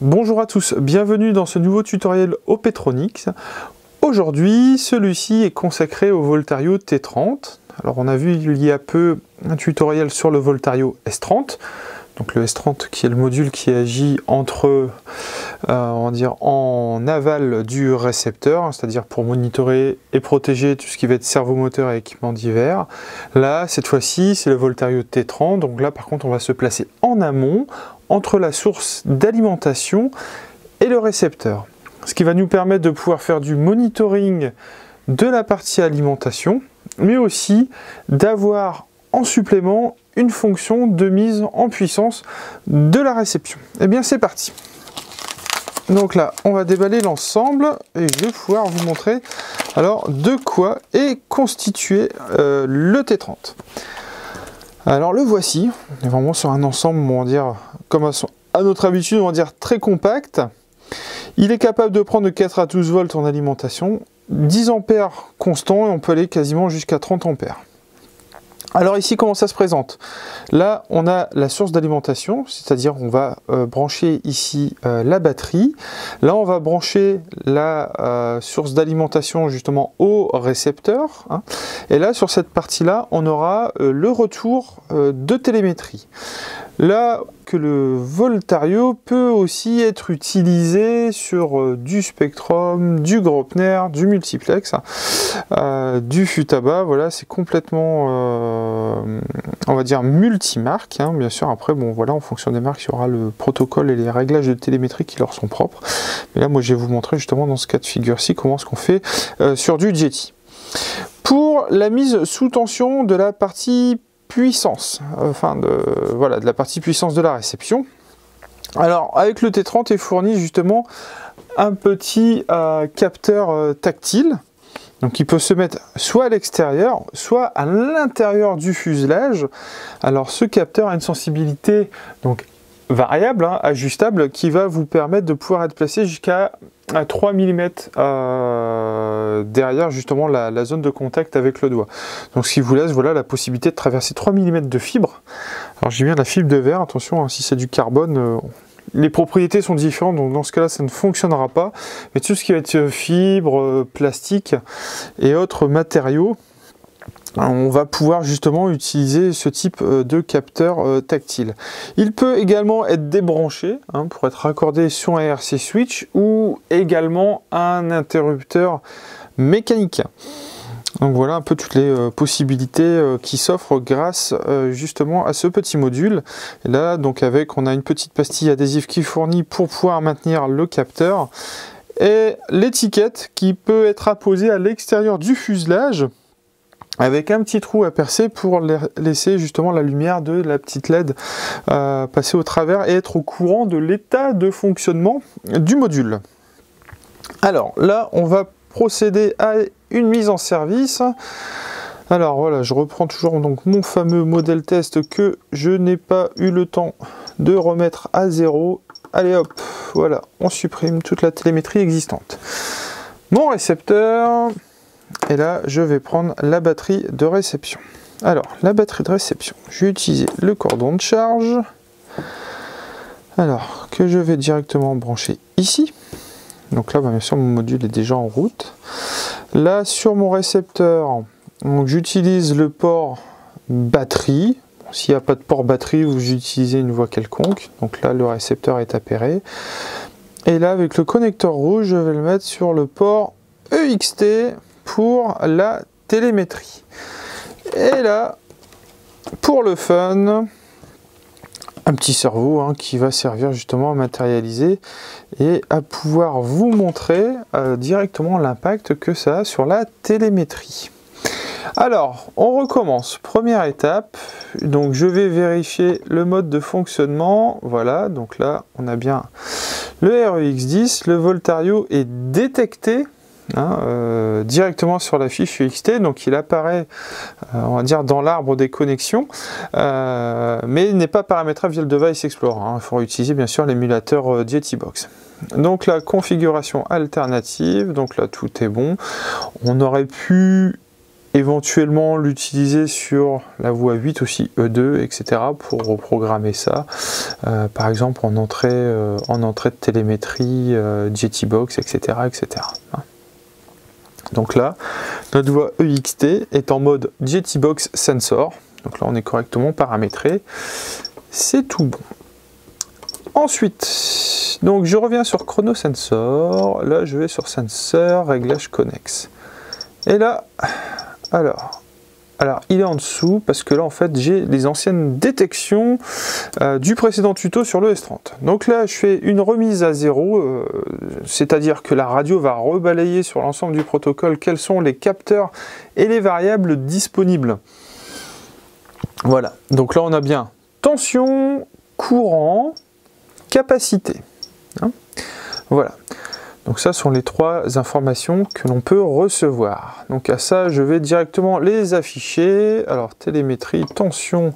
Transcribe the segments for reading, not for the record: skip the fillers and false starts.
Bonjour à tous, bienvenue dans ce nouveau tutoriel Opetronix. Aujourd'hui, celui-ci est consacré au Voltario T30. Alors on a vu il y a peu un tutoriel sur le Voltario S30. Donc le S30 qui est le module qui agit entre, on va dire, en aval du récepteur, c'est-à-dire pour monitorer et protéger tout ce qui va être servomoteur et équipements divers. Là, cette fois-ci, c'est le Voltario T30. Donc là, par contre, on va se placer en amont, entre la source d'alimentation et le récepteur. Ce qui va nous permettre de pouvoir faire du monitoring de la partie alimentation, mais aussi d'avoir en supplément une fonction de mise en puissance de la réception. Et bien c'est parti. Donc là, on va déballer l'ensemble et je vais pouvoir vous montrer alors de quoi est constitué le T30. Alors le voici, on est vraiment sur un ensemble, on va dire, comme à notre habitude, on va dire très compact. Il est capable de prendre de 4 à 12 volts en alimentation, 10 ampères constant et on peut aller quasiment jusqu'à 30 ampères. Alors ici, comment ça se présente? Là, on a la source d'alimentation, c'est-à-dire on va brancher ici la batterie. Là, on va brancher la source d'alimentation justement au récepteur. Hein. Et là, sur cette partie-là, on aura le retour de télémétrie. Là que le Voltario peut aussi être utilisé sur du Spectrum, du Graupner, du multiplex, du Futaba. Voilà, c'est complètement, on va dire, multimarque. Hein. Bien sûr, après, bon, voilà, en fonction des marques, il y aura le protocole et les réglages de télémétrie qui leur sont propres. Mais là, moi, je vais vous montrer justement dans ce cas de figure-ci comment est-ce qu'on fait sur du Yeti. Pour la mise sous tension de la partie puissance, de la partie puissance de la réception. Alors avec le T30 est fourni justement un petit capteur tactile, donc il peut se mettre soit à l'extérieur, soit à l'intérieur du fuselage. Alors ce capteur a une sensibilité donc variable, hein, ajustable, qui va vous permettre de pouvoir être placé jusqu'à 3 mm derrière justement la zone de contact avec le doigt. Donc ce qui vous laisse voilà, la possibilité de traverser 3 mm de fibre. Alors j'ai bien la fibre de verre, attention, hein, si c'est du carbone, les propriétés sont différentes, donc dans ce cas-là ça ne fonctionnera pas. Mais tout ce qui va être fibre, plastique et autres matériaux, on va pouvoir justement utiliser ce type de capteur tactile. Il peut également être débranché pour être raccordé sur un RC switch ou également un interrupteur mécanique. Donc voilà un peu toutes les possibilités qui s'offrent grâce justement à ce petit module. Et là donc on a une petite pastille adhésive qui fournit pour pouvoir maintenir le capteur et l'étiquette qui peut être apposée à l'extérieur du fuselage, avec un petit trou à percer pour laisser justement la lumière de la petite LED passer au travers et être au courant de l'état de fonctionnement du module. Alors là, on va procéder à une mise en service. Alors voilà, je reprends toujours donc mon fameux modèle test que je n'ai pas eu le temps de remettre à zéro. Allez hop, voilà, on supprime toute la télémétrie existante. Mon récepteur. Et là, je vais prendre la batterie de réception. Alors, la batterie de réception, je vais utiliser le cordon de charge. Alors, que je vais directement brancher ici. Donc là, bien sûr, mon module est déjà en route. Là, sur mon récepteur, j'utilise le port batterie. S'il n'y a pas de port batterie, vous utilisez une voie quelconque. Donc là, le récepteur est appairé. Et là, avec le connecteur rouge, je vais le mettre sur le port EXT pour la télémétrie. Et là, pour le fun, un petit cerveau qui va servir justement à matérialiser et à pouvoir vous montrer directement l'impact que ça a sur la télémétrie. Alors, on recommence. Première étape, donc je vais vérifier le mode de fonctionnement. Voilà, donc là, on a bien le REX10, le Voltario est détecté directement sur la fiche UXT, donc il apparaît on va dire dans l'arbre des connexions, mais il n'est pas paramétrable via le Device Explorer. Il faut utiliser bien sûr l'émulateur Yetibox. Donc la configuration alternative, donc là tout est bon. On aurait pu éventuellement l'utiliser sur la voie 8 aussi, E2, etc. pour reprogrammer ça, par exemple en entrée de télémétrie, JTBox, etc. etc. Donc là, notre voie EXT est en mode JTBox Sensor. Donc là, on est correctement paramétré. C'est tout bon. Ensuite, donc je reviens sur Chrono Sensor. Là, je vais sur Sensor, réglage connexe. Et là, alors il est en dessous parce que là, en fait, j'ai les anciennes détections du précédent tuto sur le S30. Donc là, je fais une remise à 0, c'est-à-dire que la radio va rebalayer sur l'ensemble du protocole quels sont les capteurs et les variables disponibles. Voilà, donc là, on a bien tension, courant, capacité. Hein, voilà. Donc ça sont les 3 informations que l'on peut recevoir. Donc à ça, je vais directement les afficher. Alors télémétrie, tension,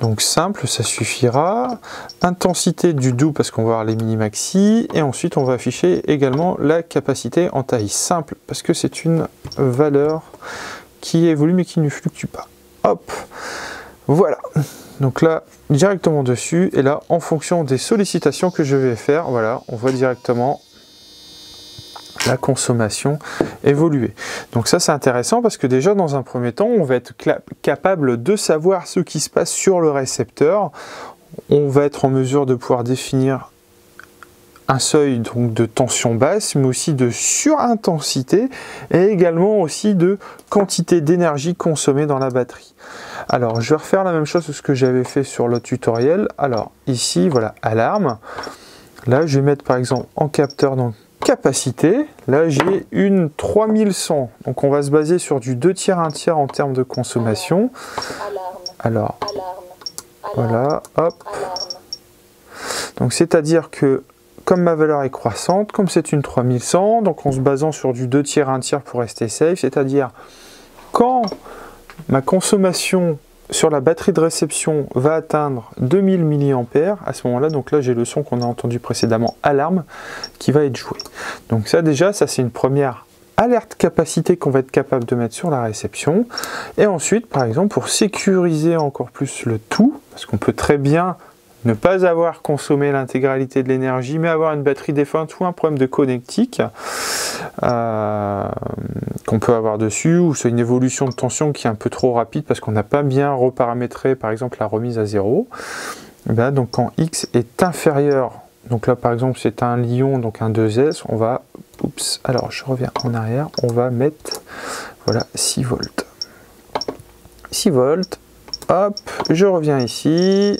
donc simple, ça suffira. Intensité du doux parce qu'on va voir les mini-maxi. Et ensuite, on va afficher également la capacité en taille simple parce que c'est une valeur qui évolue mais qui ne fluctue pas. Hop, voilà. Donc là, directement dessus. Et là, en fonction des sollicitations que je vais faire, voilà, on voit directement la consommation évoluer. Donc ça c'est intéressant parce que déjà dans un premier temps on va être capable de savoir ce qui se passe sur le récepteur. On va être en mesure de pouvoir définir un seuil donc de tension basse mais aussi de surintensité et également aussi de quantité d'énergie consommée dans la batterie. Alors je vais refaire la même chose que ce que j'avais fait sur le tutoriel. Alors ici voilà, alarme. Là je vais mettre par exemple en capteur donc capacité, là j'ai une 3100, donc on va se baser sur du 2 tiers, 1 tiers en termes de consommation. Alors, voilà, hop. Donc c'est-à-dire que comme ma valeur est croissante, comme c'est une 3100, donc en se basant sur du 2 tiers, 1 tiers pour rester safe, c'est-à-dire quand ma consommation sur la batterie de réception va atteindre 2000 mAh, à ce moment-là, donc là j'ai le son qu'on a entendu précédemment, alarme, qui va être joué. Donc ça déjà, ça c'est une première alerte capacité qu'on va être capable de mettre sur la réception. Et ensuite, par exemple, pour sécuriser encore plus le tout, parce qu'on peut très bien ne pas avoir consommé l'intégralité de l'énergie, mais avoir une batterie défunte ou un problème de connectique qu'on peut avoir dessus, ou c'est une évolution de tension qui est un peu trop rapide parce qu'on n'a pas bien reparamétré par exemple la remise à 0. Et bien, donc quand X est inférieur, donc là par exemple c'est un Lion, donc un 2S, on va, oups, alors je reviens en arrière, on va mettre, voilà, 6 volts. 6 volts, hop, je reviens ici.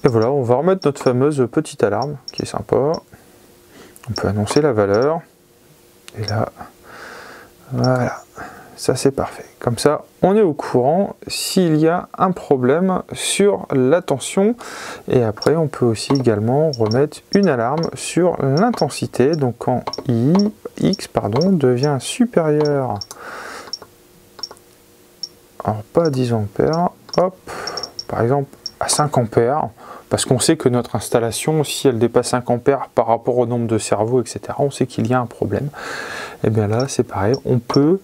Et voilà, on va remettre notre fameuse petite alarme, qui est sympa. On peut annoncer la valeur. Et là, voilà, ça c'est parfait. Comme ça, on est au courant s'il y a un problème sur la tension. Et après, on peut aussi également remettre une alarme sur l'intensité. Donc quand X devient supérieur, alors pas à 10 ampères, hop, par exemple à 5 ampères, parce qu'on sait que notre installation, si elle dépasse 5 ampères par rapport au nombre de cerveaux, etc., on sait qu'il y a un problème. Et bien là, c'est pareil, on peut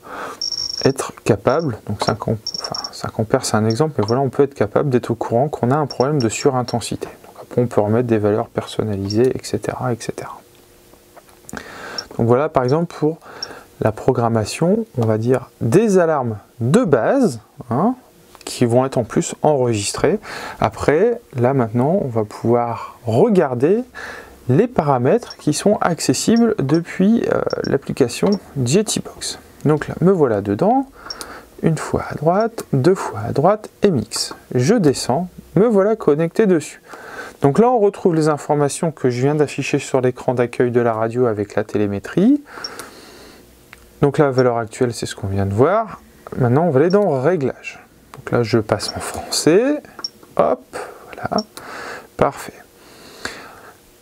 être capable, donc 5 ampères c'est un exemple, mais voilà, on peut être capable d'être au courant qu'on a un problème de surintensité. Donc après, on peut remettre des valeurs personnalisées, etc., etc. Donc voilà, par exemple, pour la programmation, on va dire des alarmes de base, hein, qui vont être en plus enregistrés. Après, là maintenant, on va pouvoir regarder les paramètres qui sont accessibles depuis l'application JTBox. Donc là, me voilà dedans, une fois à droite, 2 fois à droite et mix. Je descends, me voilà connecté dessus. Donc là, on retrouve les informations que je viens d'afficher sur l'écran d'accueil de la radio avec la télémétrie. Donc là, la valeur actuelle, c'est ce qu'on vient de voir. Maintenant, on va aller dans Réglages. Donc là, je passe en français. Hop, voilà. Parfait.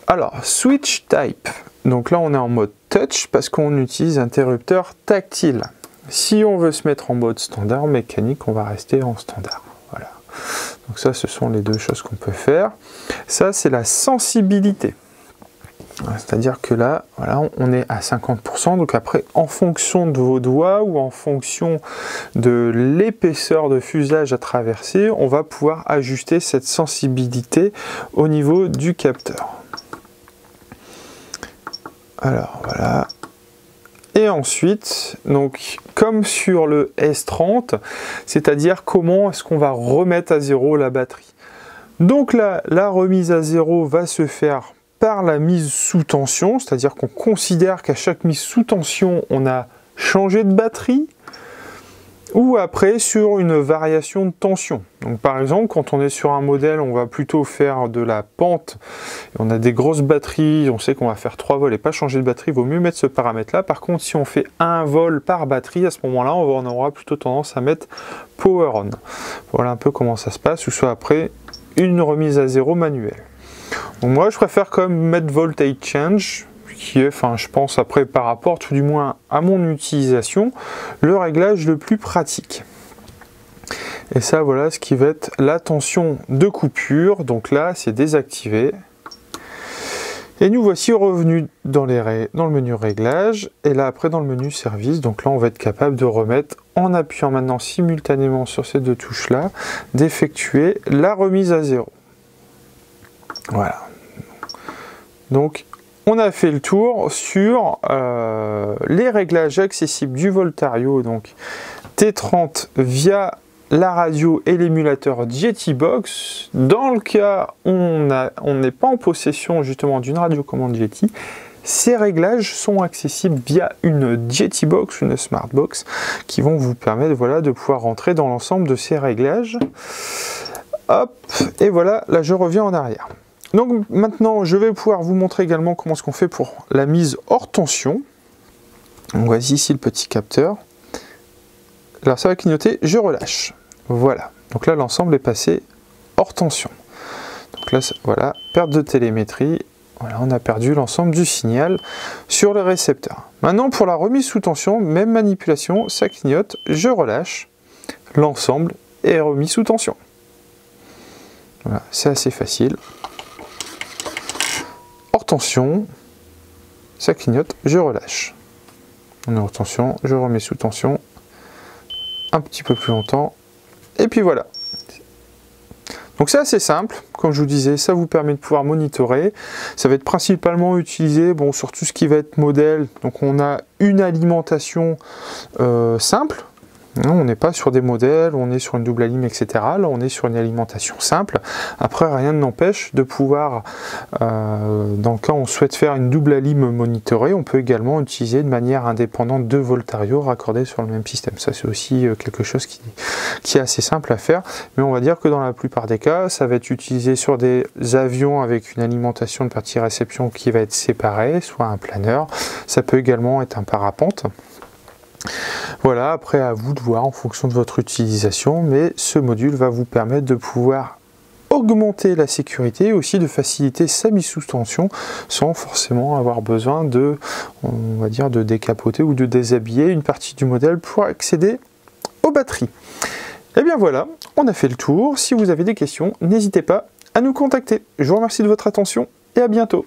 Alors, Switch Type. Donc là, on est en mode Touch parce qu'on utilise interrupteur tactile. Si on veut se mettre en mode standard mécanique, on va rester en standard. Voilà. Donc ça, ce sont les deux choses qu'on peut faire. Ça, c'est la sensibilité. C'est-à-dire que là, voilà, on est à 50%. Donc après, en fonction de vos doigts ou en fonction de l'épaisseur de fuselage à traverser, on va pouvoir ajuster cette sensibilité au niveau du capteur. Alors voilà. Et ensuite, donc comme sur le S30, c'est-à-dire comment est-ce qu'on va remettre à zéro la batterie. Donc là, la remise à zéro va se faire par la mise sous tension, c'est-à-dire qu'on considère qu'à chaque mise sous tension, on a changé de batterie, ou après sur une variation de tension. Donc par exemple, quand on est sur un modèle, on va plutôt faire de la pente, et on a des grosses batteries, on sait qu'on va faire 3 vols et pas changer de batterie, il vaut mieux mettre ce paramètre-là. Par contre, si on fait 1 vol par batterie, à ce moment-là, on aura plutôt tendance à mettre Power On. Voilà un peu comment ça se passe, ou soit après une remise à zéro manuelle. Donc moi, je préfère quand même mettre Voltage Change, qui est, enfin, je pense après par rapport tout du moins à mon utilisation, le réglage le plus pratique. Et ça, voilà ce qui va être la tension de coupure. Donc là, c'est désactivé. Et nous voici revenus dans le menu réglage. Et là, après, dans le menu service. Donc là, on va être capable de remettre, en appuyant maintenant simultanément sur ces deux touches-là, d'effectuer la remise à zéro. Voilà. Donc, on a fait le tour sur les réglages accessibles du Voltario, donc T30 via la radio et l'émulateur Jettybox. Dans le cas où on n'est pas en possession justement d'une radiocommande Jetty, ces réglages sont accessibles via une Jettybox, une Smartbox, qui vont vous permettre, voilà, de pouvoir rentrer dans l'ensemble de ces réglages. Hop, et voilà, là je reviens en arrière. Donc maintenant, je vais pouvoir vous montrer également comment est-ce qu'on fait pour la mise hors tension. Donc voici ici le petit capteur. Alors ça va clignoter, je relâche. Voilà. Donc là, l'ensemble est passé hors tension. Donc là, voilà, perte de télémétrie. Voilà, on a perdu l'ensemble du signal sur le récepteur. Maintenant, pour la remise sous tension, même manipulation, ça clignote, je relâche. L'ensemble est remis sous tension. Voilà, c'est assez facile. Hors tension, ça clignote, je relâche. On est hors tension, je remets sous tension un petit peu plus longtemps, et puis voilà. Donc c'est assez simple, comme je vous disais, ça vous permet de pouvoir monitorer. Ça va être principalement utilisé sur tout ce qui va être modèle. Donc on a une alimentation simple. On n'est pas sur des modèles, on est sur une double alim, etc. Là, on est sur une alimentation simple. Après, rien ne n'empêche de pouvoir, dans le cas où on souhaite faire une double alim monitorée, on peut également utiliser de manière indépendante deux Voltario raccordés sur le même système. Ça, c'est aussi quelque chose qui est assez simple à faire. Mais on va dire que dans la plupart des cas, ça va être utilisé sur des avions avec une alimentation de partie réception qui va être séparée, soit un planeur. Ça peut également être un parapente. Voilà, après à vous de voir en fonction de votre utilisation, mais ce module va vous permettre de pouvoir augmenter la sécurité et aussi de faciliter sa mise sous tension sans forcément avoir besoin de, on va dire, de décapoter ou de déshabiller une partie du modèle pour accéder aux batteries. Et bien voilà, on a fait le tour. Si vous avez des questions, n'hésitez pas à nous contacter. Je vous remercie de votre attention et à bientôt.